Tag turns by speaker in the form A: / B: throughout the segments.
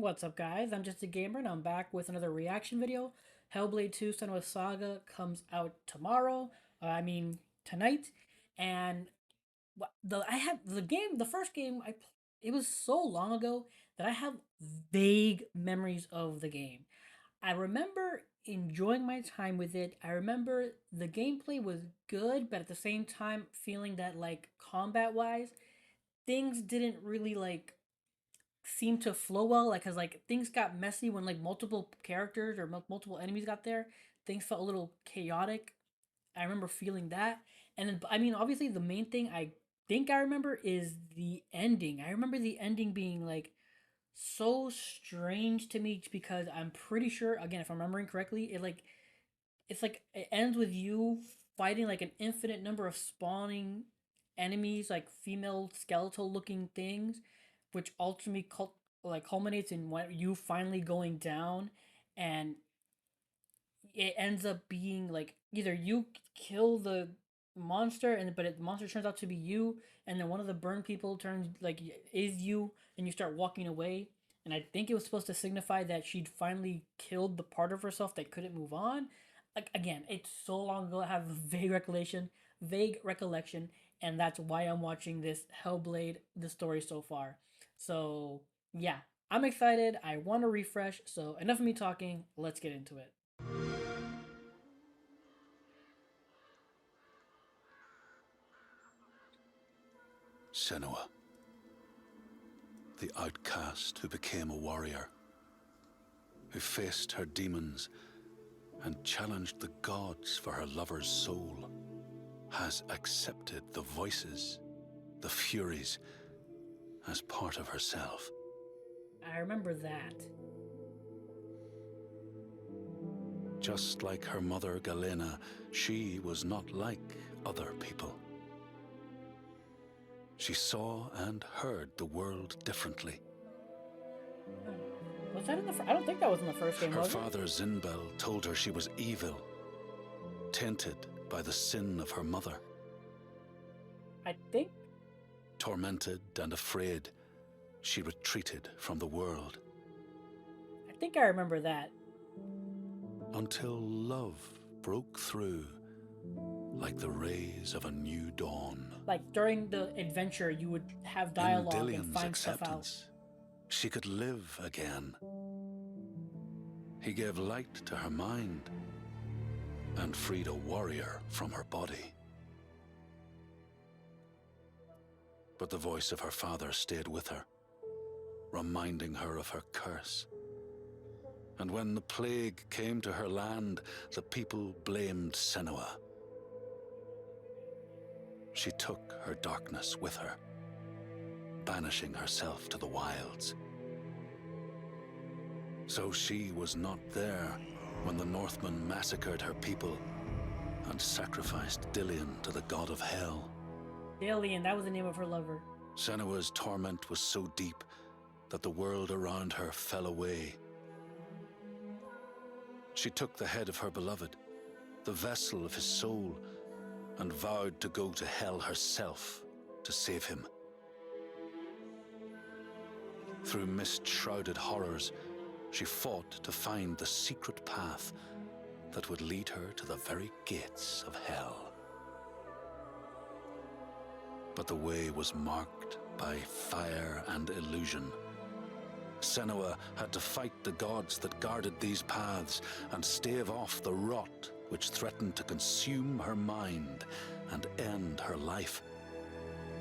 A: What's up, guys? I'm just a gamer, and I'm back with another reaction video. Hellblade II: Senua's Saga comes out tomorrow. Tonight. And I have the game. The first game it was so long ago that I have vague memories of the game. I remember enjoying my time with it. I remember the gameplay was good, but at the same time feeling that like combat wise, things didn't really like seemed to flow well, like, cause like things got messy when like multiple characters or multiple enemies got there. Things felt a little chaotic. I remember feeling that, and then obviously the main thing I think I remember is the ending. I remember the ending being like so strange to me because I'm pretty sure, again, if I'm remembering correctly, it ends with you fighting like an infinite number of spawning enemies, like female skeletal looking things, which ultimately culminates in what you finally going down, and it ends up being like either you kill the monster the monster turns out to be you, and then one of the burn people turns like is you, and you start walking away. And I think it was supposed to signify that she'd finally killed the part of herself that couldn't move on. Like, again, it's so long ago, I have vague recollection, and that's why I'm watching this Hellblade, the story so far. So yeah, I'm excited. I want to refresh. So enough of me talking. Let's get into it.
B: Senua, the outcast who became a warrior, who faced her demons and challenged the gods for her lover's soul, has accepted the voices, the furies, as part of herself.
A: I remember that.
B: Just like her mother Galena, she was not like other people. She saw and heard the world differently.
A: Was that in the? I don't think that was in the first game,
B: Her
A: was it?
B: father Zinbel told her she was evil, tainted by the sin of her mother.
A: I think.
B: Tormented and afraid, she retreated from the world.
A: I think I remember that.
B: Until love broke through like the rays of a new dawn.
A: Like during the adventure, you would have
B: In
A: dialogue and
B: Dillion's
A: find stuff out.
B: acceptance, she could live again. He gave light to her mind and freed a warrior from her body. But the voice of her father stayed with her, reminding her of her curse. And when the plague came to her land, the people blamed Senua. She took her darkness with her, banishing herself to the wilds. So she was not there when the Northmen massacred her people and sacrificed Dillion to the god of hell.
A: Alien, that was the name of her lover.
B: Senua's torment was so deep that the world around her fell away. She took the head of her beloved, the vessel of his soul, and vowed to go to hell herself to save him. Through mist-shrouded horrors, she fought to find the secret path that would lead her to the very gates of hell. But the way was marked by fire and illusion. Senua had to fight the gods that guarded these paths and stave off the rot which threatened to consume her mind and end her life.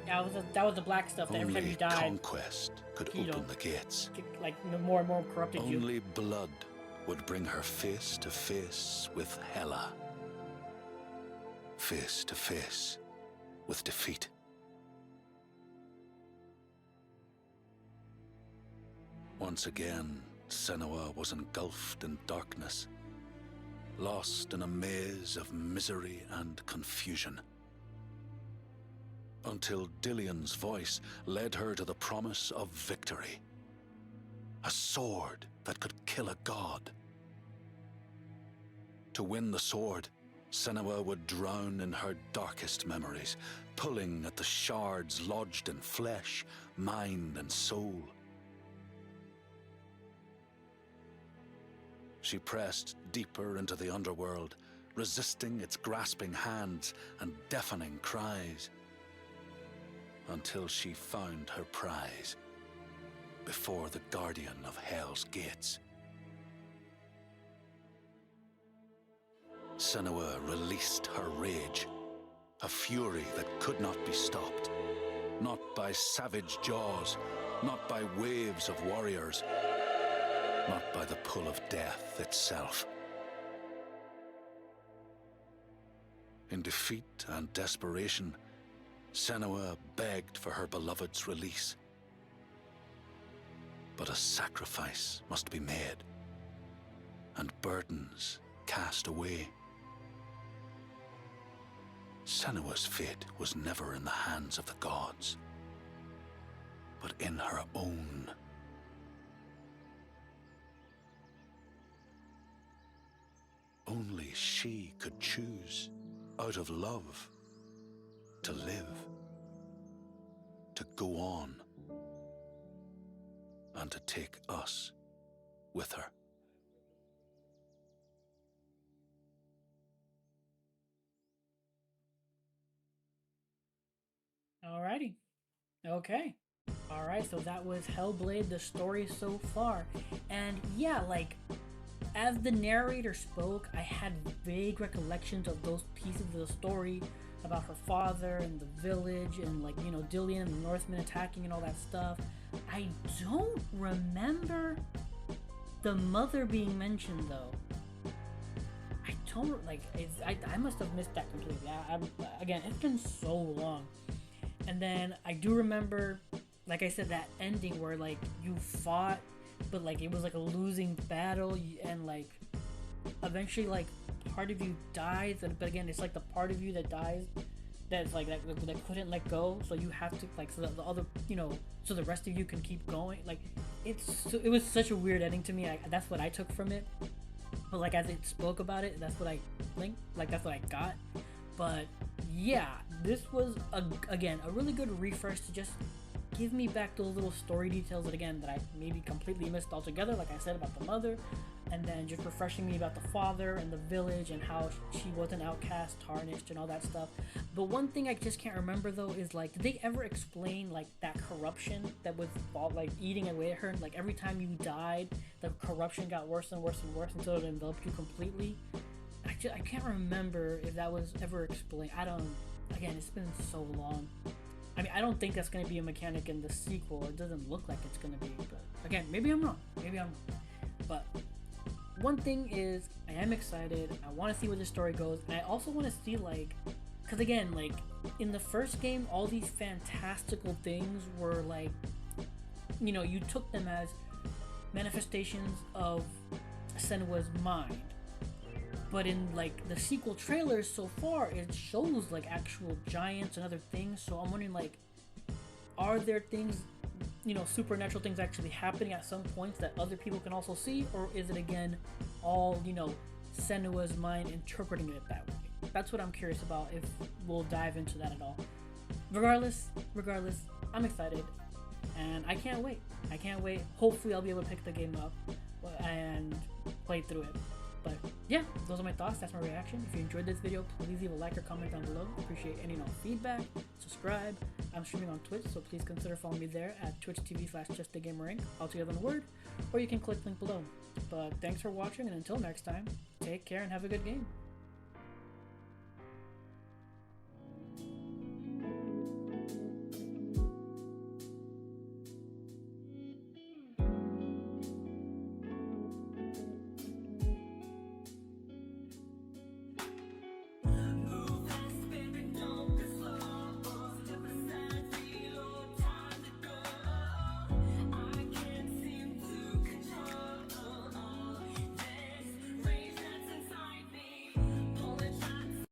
A: That was the black stuff that every time
B: Only
A: you died,
B: conquest could open the gates.
A: like more and more corrupted you.
B: Only blood would bring her face to face with Hela. Face to face with defeat. Once again, Senua was engulfed in darkness, lost in a maze of misery and confusion. Until Dillion's voice led her to the promise of victory. A sword that could kill a god. To win the sword, Senua would drown in her darkest memories, pulling at the shards lodged in flesh, mind, and soul. She pressed deeper into the underworld, resisting its grasping hands and deafening cries, until she found her prize before the guardian of Hell's gates. Senua released her rage, a fury that could not be stopped, not by savage jaws, not by waves of warriors, not by the pull of death itself. In defeat and desperation, Senua begged for her beloved's release. But a sacrifice must be made, and burdens cast away. Senua's fate was never in the hands of the gods, but in her own. Only she could choose, out of love, to live, to go on, and to take us with her.
A: Alrighty. Okay. Alright, so that was Hellblade, the story so far. And yeah, like, as the narrator spoke, I had vague recollections of those pieces of the story about her father and the village and, like, you know, Dillian and the Northmen attacking and all that stuff. I don't remember the mother being mentioned, though. I don't, like, I must have missed that completely. Again, it's been so long. And then I do remember, like I said, that ending where, like, you fought, but, like, it was like a losing battle, and, like, eventually, like, part of you dies, but again, it's like the part of you that dies that's like that couldn't let go, so you have to, like, so the other, you know, so the rest of you can keep going. Like, it was such a weird ending to me. That's what I took from it, but, like, as it spoke about it, that's what I think, like, that's what I got. But yeah, this was again a really good refresh to just give me back those little story details that, again, that I maybe completely missed altogether, like I said, about the mother, and then just refreshing me about the father and the village and how she was an outcast, tarnished, and all that stuff. But one thing I just can't remember, though, is, like, did they ever explain, like, that corruption that was, like, eating away at her? Like, every time you died, the corruption got worse and worse and worse until it enveloped you completely. I can't remember if that was ever explained. Again, it's been so long. I mean, I don't think that's going to be a mechanic in the sequel. It doesn't look like it's going to be, but again, maybe I'm wrong. But one thing is, I am excited. I want to see where the story goes, and I also want to see, like, because again, like, in the first game, all these fantastical things were, like, you know, you took them as manifestations of Senua's mind. But in, like, the sequel trailers so far, it shows, like, actual giants and other things. So I'm wondering, like, are there things, you know, supernatural things actually happening at some points that other people can also see? Or is it, again, all, you know, Senua's mind interpreting it that way? That's what I'm curious about, if we'll dive into that at all. Regardless, I'm excited. And I can't wait. Hopefully I'll be able to pick the game up and play through it. But yeah, those are my thoughts. That's my reaction. If you enjoyed this video, please leave a like or comment down below. Appreciate any and all feedback. Subscribe. I'm streaming on Twitch, so please consider following me there at twitch.tv/JustAGamerInc, all together in a word, or you can click link below. But thanks for watching, and until next time, take care and have a good game.